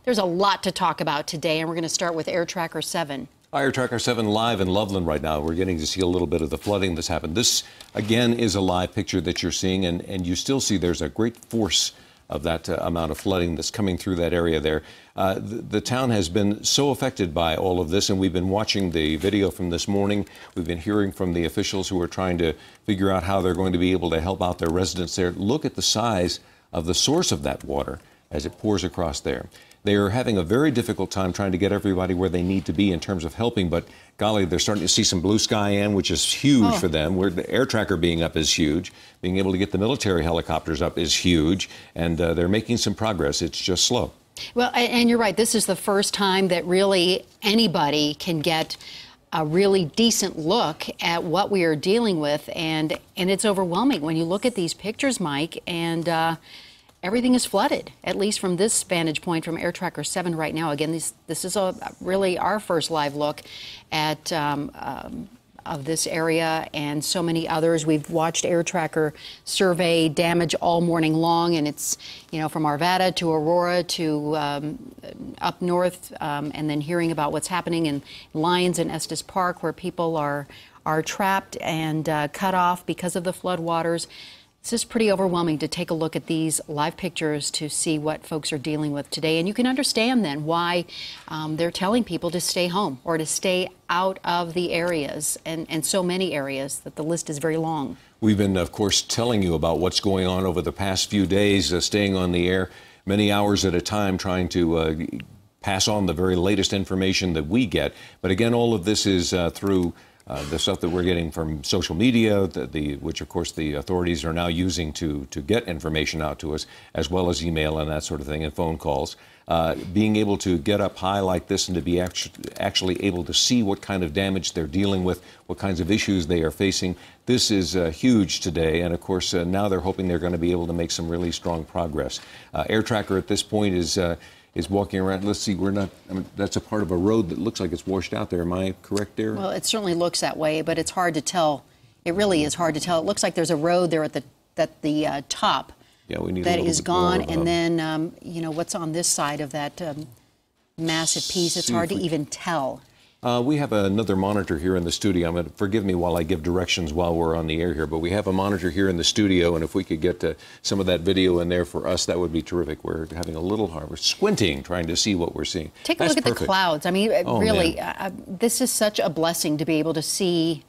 There's a lot to talk about today, and we're going to start with AirTracker 7. AirTracker 7 live in Loveland right now. We're getting to see a little bit of the flooding that's happened. This, again, is a live picture that you're seeing, and you still see there's a great force of that amount of flooding that's coming through that area there. The town has been so affected by all of this, and we've been watching the video from this morning. We've been hearing from the officials who are trying to figure out how they're going to be able to help out their residents there. Look at the size of the source of that water as it pours across there. They are having a very difficult time trying to get everybody where they need to be in terms of helping, but golly, they're starting to see some blue sky in, which is huge for them. Where the AirTracker being up is huge. Being able to get the military helicopters up is huge, and they're making some progress. It's just slow. Well, and you're right. This is the first time that really anybody can get a really decent look at what we are dealing with, and it's overwhelming when you look at these pictures, Mike, and everything is flooded, at least from this vantage point from AirTracker 7 right now. Again, this is really our first live look at of this area and so many others. We've watched AirTracker survey damage all morning long, and it's, you know, from Arvada to Aurora to up north, and then hearing about what's happening in Lyons and Estes Park, where people are trapped and cut off because of the floodwaters. It's just pretty overwhelming to take a look at these live pictures to see what folks are dealing with today. And you can understand then why they're telling people to stay home or to stay out of the areas, and so many areas that the list is very long. We've been, of course, telling you about what's going on over the past few days, staying on the air many hours at a time, trying to pass on the very latest information that we get. But again, all of this is through the stuff that we're getting from social media, which of course the authorities are now using to get information out to us, as well as email and that sort of thing, and phone calls. Being able to get up high like this and to be actually able to see what kind of damage they're dealing with, what kinds of issues they are facing, this is huge today. And of course, now they're hoping they're going to be able to make some really strong progress. AirTracker at this point is walking around. Let's see, that's a part of a road that looks like it's washed out there. Am I correct there? Well, it certainly looks that way, but it's hard to tell. It really is hard to tell. It looks like there's a road there at the top. Yeah, we need that a is gone, and then you know what's on this side of that massive piece. It's hard to even tell. We have another monitor here in the studio. Forgive me while I give directions while we're on the air here, but we have a monitor here in the studio, and if we could get some of that video in there for us, that would be terrific. We're having a little hard. We're squinting, trying to see what we're seeing. Take a look at the clouds. I mean, really, this is such a blessing to be able to see